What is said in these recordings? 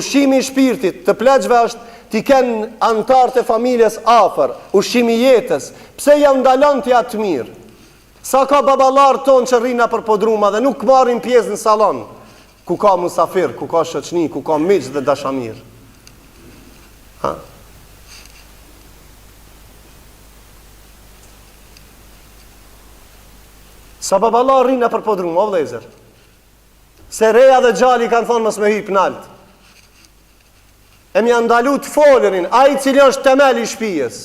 Ushqimi i shpirtit të pleqve është t'i kenë antarët e familjes afër, ushqimi i jetës. Pse janë ndalon t'ja të mirë? Sa ka babalar tonë që rrina për podruma dhe nuk marrin pjesë në salon, ku ka musafir, ku ka shoqni, ku ka miq dhe dashamir. Ha? Sa babalar rrina për podruma, o vëllezër. Se reja dhe gjali kanë thonë mos me hyp nalt. E mi ndalu të folërin, ai i cili është temeli i shtëpisë.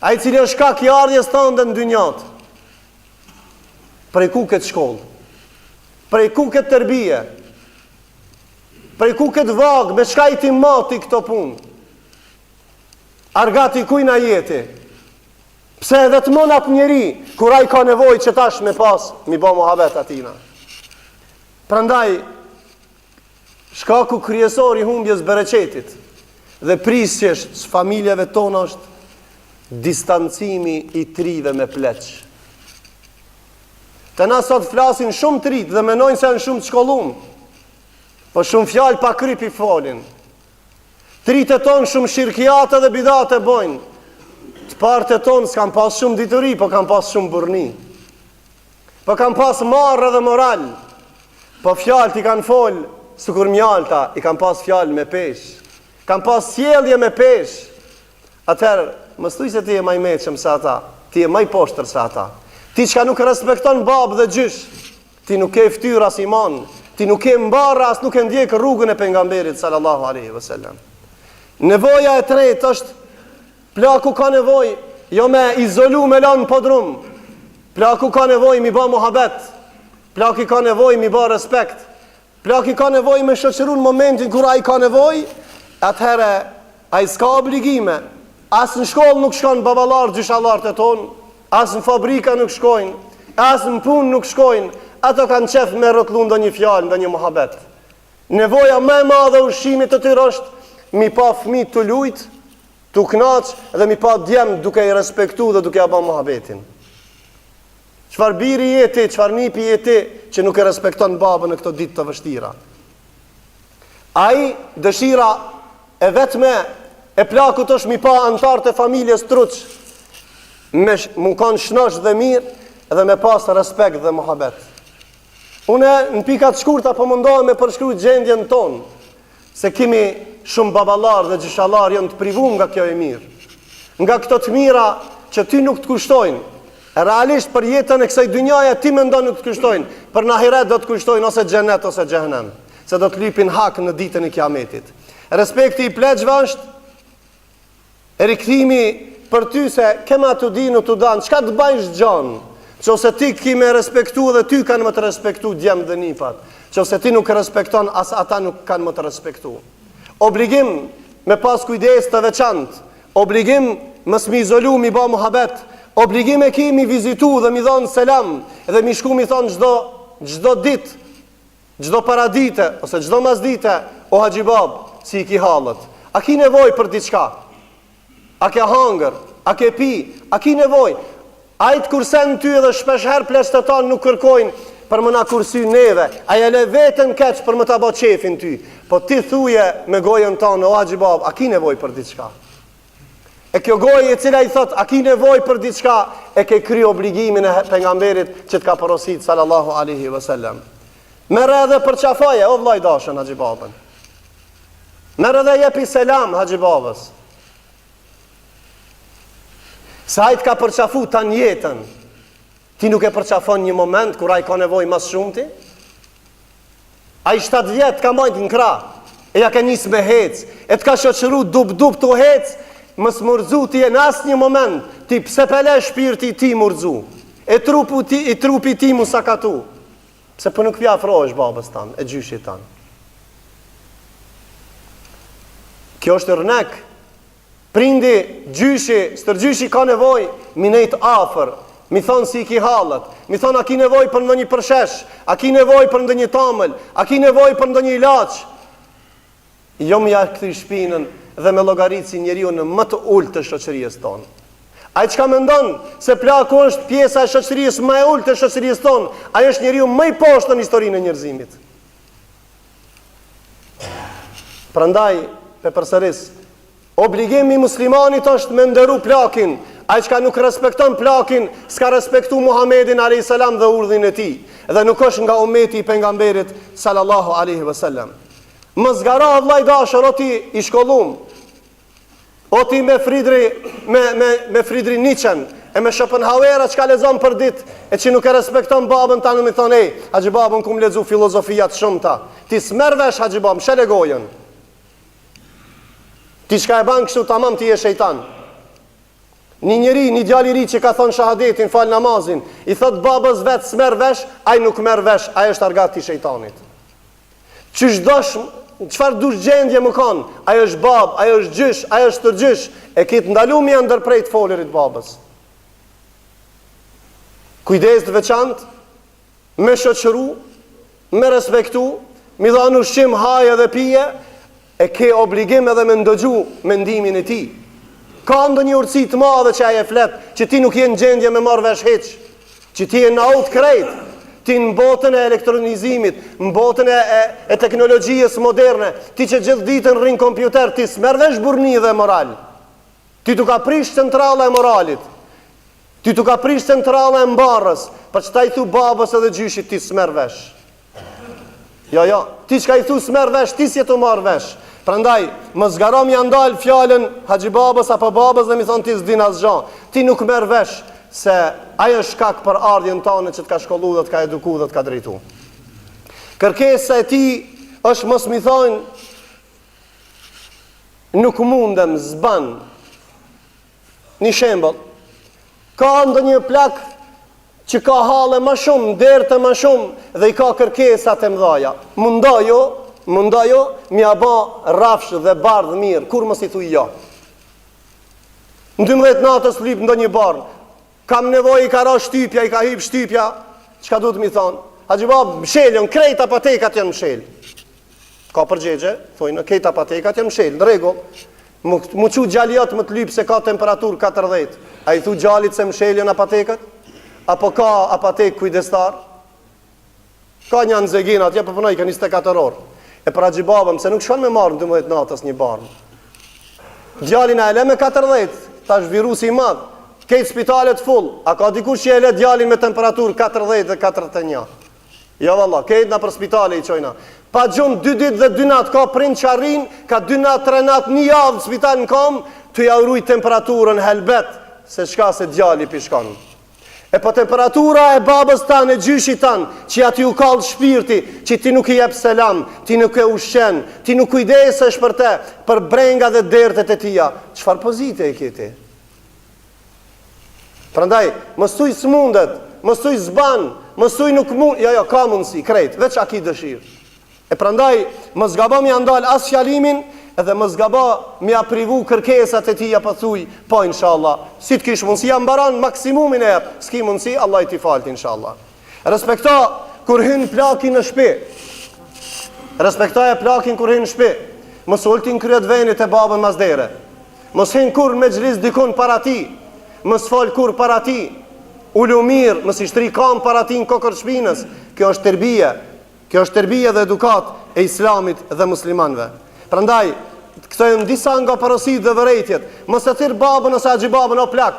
Ai i cili është shkak i ardhjes tënde në dynjat. Prej ku këtë shkollë? Prej ku këtë tërbije? Prej ku këtë vagë? Me shka i ti mati këto punë? Argati kujna jeti? Pse edhe të mënat njeri, kur ai ka nevojë që tash me pas, mi ba muhabet atina. Prandaj, shkaku kryesor i humbjes bereqetit dhe prisjesh së familjeve tonë është distancimi i trive me pleq. Të na sot flasin shumë trit dhe menojnë se janë shumë të shkollum, po shumë fjalë pa kryp i folin. Tritë tonë shumë shirkiate dhe bidate bojnë. Të partë tonë s'kan pas shumë dituri, po kan pas shumë burni. Po kan pas marrë dhe moral. Po fjalë t'i kanë folë sukur mjalta, i kanë pas fjalë me pesh. Kanë pas sjellje me pesh. Atëherë, mos thuaj se ti je më i mëshëm se ata, ti je më i poshtër se ata. Ti çka nuk respekton babë dhe gjysh, ti nuk ke fytyrë as iman, ti nuk ke mbarë as nuk e ndjek rrugën e pejgamberit sallallahu alaihi wasallam. Nevoja e tretë është plaku ka nevojë jo me izolu me lanë podrum. Plaku ka nevojë mi bë muhabet. Plaku ka nevojë mi bë respekt. Plaku ka nevojë me shoqëru në momentin kur ai ka nevojë, atëherë ai s'ka obligime. As në shkollë nuk shkon baballar gjyshallarët e tonë, as në fabrika nuk shkojnë, as në punë nuk shkojnë, ato kanë qef me rrotullu ndonjë fjalë, ndonjë muhabet. Nevoja më e madhe e ushqimit të tyre është mi pa fëmijë të lujt, të kënaq dhe mi pa djem duke i respektu dhe duke ia bën muhabetin. Çfarë biri jeti, çfarë nipi jeti që nuk e respekton babën në këto ditë të vështira? Ai dëshira e vetme e plakut është mi pa antarët e familjes truç, mu kanë shnosh dhe mirë dhe me pas respekt dhe muhabet. Une në pikat shkurta po mundohem me përshkruaj gjendjen tonë, se kemi shumë babalar dhe gjyshallar janë të privum nga kjo e mirë. Nga këto të mira që ty nuk të kushtojnë, realisht për jetën e kësaj dynjaje ti mendon nuk të kushtojnë, për në ahiret do të kushtojnë ose xhenet ose xhehenem, se do të lypin hak në ditën e kiametit. Respekti i pleqve është rikthimi për ty se kema të dinu të danë, qka të bajsh gjanë, që ose ti ki me respektu dhe ty kanë më të respektu djemë dhe nipat, që ose ti nuk respekton, as ata nuk kanë më të respektu. Obligim me pas kujdes të veçant, obligim më s'mi izolu, mi ba muhabet, obligim e ki mi vizitu dhe mi dhonë selam, dhe mi shku mi thonë gjdo dit, gjdo paradite, ose gjdo mazdite, o haqibab, si i ki halët. A ki nevoj për diçka? A ke hangër, a ke pi, a ki nevoj? A i të kursen ty edhe shpesher plestë të tanë nuk kërkojnë për më na kursy neve, a jele vetën keq për më ta bo qefin ty, po ti thuje me gojën tanë, o haqibab, a ki nevoj për diçka? E kjo gojë e cila i thot, a ki nevoj për diçka, e ke kry obligimin e pejgamberit që t'ka porosit sallallahu alaihi wasallam. Merë edhe për qafaje, o vllai dashën haqibabën. Merë edhe jepi selam haqibabës. Sa ai të ka përqafu ta njetën, ti nuk e përqafon një moment kur ai ka nevojë mas shumti? Ai 7 vjet ka majtë në krah, e ja ka nis me hec, e të ka shoqëru dup të hec, mës mërzu ti e në asë një moment, ti pse pele shpirti ti mërzu, e trupi ti mu sakatu, pse për nuk pja afrohesh babës tanë, e gjyshit tanë. Kjo është rënek. Prindi, gjyshi, stërgjyshi ka nevoj, mi nejt afer, mi thonë si i ki halët, mi thonë a ki nevoj për ndonjë përshesh, a ki nevoj për ndonjë tamël, a ki nevoj për ndonjë ilaq. Jo mi ja këthi shpinën dhe me llogaritë si njeriu në më të ulët të shoqërisë tonë. Ai çka mendon se plaku është pjesa e shoqërisë më e ulët të shoqërisë tonë, ai është njeriu më i poshtë në historinë e njerëzimit. Prandaj, pe përsëris, obligimi muslimanit është me ndëru plakin. Ai që nuk respekton plakin, s'ka respektu Muhamedin a.s. dhe urdhin e tij, dhe nuk është nga ummeti i pejgamberit sallallahu alaihi wasallam. Mos zgara vllai dashur, o ti i shkollum, o ti me Friedrich Nietzsche, e me Schopenhauer që ka lexon për ditë, e që nuk e respekton babën tanë, më thonë, haxhi babën kum lexu filozofia të shumta. Ti s'merr vesh haxhi babën, shele gojën. Ti çka e ban kështu tamam, ti je shejtan. Një djalë i ri që ka thonë shahadetin, fal namazin, i thot babës vet s'merr vesh, ai nuk merr vesh, ai është argat i shejtanit. Çish dosh, çfarë dush gjendje më kon, ai është bab, ai është gjysh, ai është tërgjysh, e kit ndalumi janë ndërprejt folerit babës. Kujdes të veçantë, me shoqëru, me respektu, mi dhanu ushqim, haje dhe pije, e ke obligim edhe me ndëgju mendimin e tij. Ka ndonjë urtësi të madhe që ai e flet, që ti nuk je në gjendje me marr vesh hiç, që ti je në aut krejt, ti në botën e elektronizimit, në botën e teknologjisë moderne, ti që gjithë ditën rrin kompjuter, ti s'merr vesh burrni dhe moral. Ti tu ka prish centrala e moralit. Ti tu ka prish centrala e mbarrës, për çta i thu babës edhe gjyshit, ti s'merr vesh. Jo, ti çka i thu s'merr vesh, ti si e tu marr vesh. Prandaj, më zgarom janë dalë fjallën haxhi babës apo babës dhe mi thonë ti s'din asgjë. Ti nuk merr vesh se ajo është shkak për ardhjen tonë që të ka shkollu dhe të ka eduku dhe të ka drejtu. Kërkesa e ti është mos mi thonë nuk mundem, zban. Një shembull. Ka ndonjë plak që ka halle më shumë, derte më shumë dhe i ka kërkesat e mëdha. Mundojo, mja ba rafsh dhe bardh mirë, kur mos i thuj jo. Në 12 natës lyp ndonjë bardh, kam nevojë, i ka ra shtypja, i ka hip shtypja, çka duhet mi thonë? Haxhi bab, mshelën, krejt apotekat janë mshel. Ka përgjigje, thojnë, krejt apotekat janë mshel, në rregull. Mu qu gjaliot më të lyp se ka temperaturë 40. A i thu gjalit se mshelën apotekat? Apo ka apotek kujdestar? Ka një anzegin atje, për punoj, ka 24 orë. E pra gjibabëm, se nuk shkon me marrë në 12 natës një barnë. Djalin e le me 40, ta është virusi i madhë, kejtë spitalet full, a ka dikush që e le djalin me temperaturë 40 dhe 41? Jo valla, kejtë na për spitale i qojna. Pa gjumë 2 ditë dhe 2 natë, ka prind qarin, ka 2 natë, 3 natë, një javë në spital në kam, të ja uruj temperaturën helbet, se shka se djali pishkon. E po temperatura e babës tanë, e gjyshit tanë, që ati u kallë shpirti, që ti nuk i jep selam, ti nuk e ushqen, ti nuk kujdesesh për te, për brenga dhe dertet e tia, çfarë pozite e kiti? Prandaj, mësuj s'mundet, mësuj s'ban, mësuj nuk mund, jo, ka mundësi, krejt, veç a ki dëshirë. E prandaj, më zgaba mi andal as fjalimin, edhe më zgaba mi a privu kërkesat e tia për thuj, po inshallah, si të kish mundësi, jam baran maksimumin e jep, s'ki mundësi, Allah i t'i falti inshallah. Respekta kur hynë plakin në shpi, respekta e plakin kur hynë në shpi, mos ultin kryet venit e babën mazdere, mos hynë kur me gjlis dikun para ti, mos fal kur para ti, ulu mirë, mos i shtri kam para ti në kokër shpinës, kjo është terbije dhe edukat e islamit dhe muslimanve. Prandaj, këto janë disa nga porosit dhe vërejtjet. Mos e thirr babën ose haxhi babën o plak.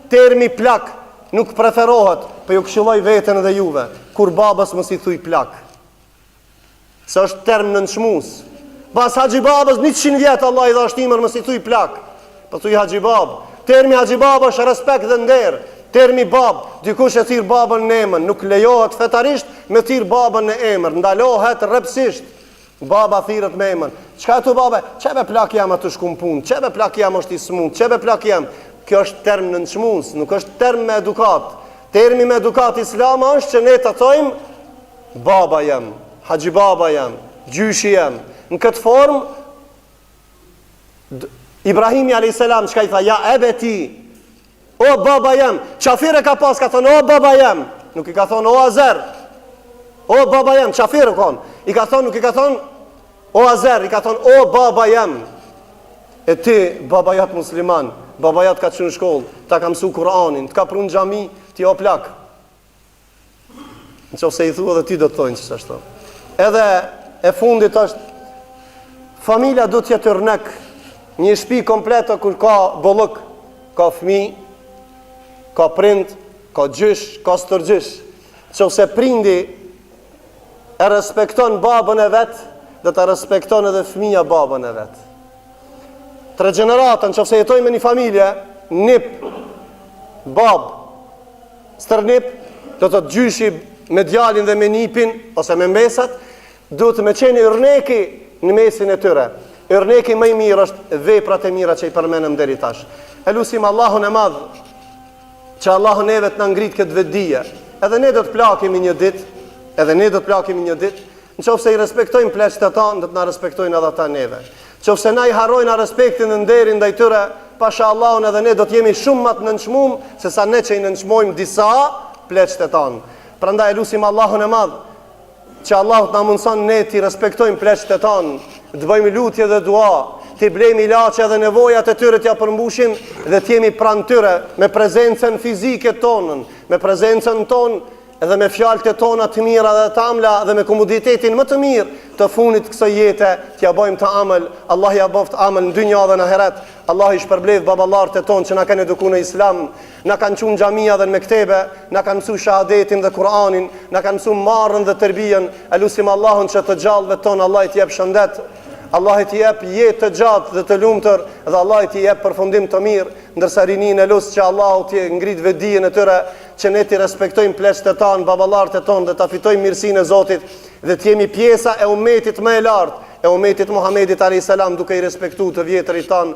Termi plak nuk preferohet, po ju këshilloj veten edhe juve. Kur babës mos i thuj plak. Se është term nënçmues. Pas haxhi babës 100 vjet Allah i dha shtimër mos i thuj plak. Po thuj haxhi bab. Termi haxhi bab është respekt dhe nder. Termi bab, dikush e thirr babën në emër, nuk lejohet fetarisht me thirr babën në emër, ndalohet rrepsisht. Baba thirët me emën. Çka tu baba? Çebe plak jam atë shkum punë. Çebe plak jam është i smut. Çebe plak jam. Kjo është term nënçmues, nuk është term me edukat. Termi me edukat islam është që ne të thojmë baba jam, haxhi baba jam, gjyshi jam. Në këtë formë Ibrahimi alayhis salam çka i tha ja ebeti. O baba jam. Qafire ka pas ka thonë o baba jam. Nuk i ka thonë o Azer. O baba jam, qafire kon. I ka thonë, nuk i ka thonë o Azer, i ka thonë o baba jam. E ti, baba jat musliman, baba jat ka qënë shkollë, ta ka mësu Kur'anin, të ka prunë xhami, ti o plak. Në qofë se i thua dhe ti do të thojnë që ashtu. Edhe e fundit është familja do t'jetë rnek, një shtëpi komplete kur ka bollëk, ka fëmijë, ka prind, ka gjysh, ka stërgjysh. Nëse prindi e respekton babën e vet, do ta respekton edhe fëmia babën e vet. 3 gjenerata, nëse jetojmë në një familje, nip, bab, stërnip, do të gjyshi me djalin dhe me nipin, ose me mbesat, do të me qenë yrneki në mesin e tyre. Yrneki më i mirë është veprat e mira që i përmenëm deri tash. E lusim Allahun e madh, që Allahun neve të na ngrit këtë vetdije. Edhe ne do të plakemi një ditë, nëse i respektojmë pleqët e tanë, do të na respektojnë edhe ata neve. Nëse na i harrojnë respektin dhe nderin ndaj tyre, pasha Allahun edhe ne do të jemi shumë më të nënçmuar se sa ne që i nënçmojmë disa pleqët e tanë. Prandaj lusim Allahun e madh, që Allahu të na mundson ne të respektojmë pleqët e tanë, të bëjmë lutje dhe dua, të blejmë ilaçe dhe nevojat e tyre t'ja përmbushim dhe të jemi pranë tyre me prezencën fizike tonën, me prezencën tonë edhe me fjalët e tona të mira dhe të amla dhe me komoditetin më të mirë të funit kësaj jete t'ja bëjmë të amël. Allah ja boft amël në dynja dhe në ahiret. Allah i shpërbledh baballarët e tonë që na kanë edukuar në Islam, na kanë çuar në xhamia dhe në mektebe, na kanë mësuar shahadetin dhe Kur'anin, na kanë mësuar marrën dhe tërbijen. Elusim Allahun që të gjallëve tonë Allah i t'jep shëndet, Allah i t'i jep jetë të gjatë dhe të lumtur dhe Allah i t'i jep përfundim të mirë, ndërsa rinin e lusë që Allah t'i ngrit vetdijen e tyre, që ne t'i respektojmë pleqët e tanë, baballarët e tonë dhe t'a fitojmë mirësinë e Zotit dhe t'jemi pjesa e ummetit më e lartë, e ummetit Muhamedit alayhis salam, duke i respektuar të vjetrit tanë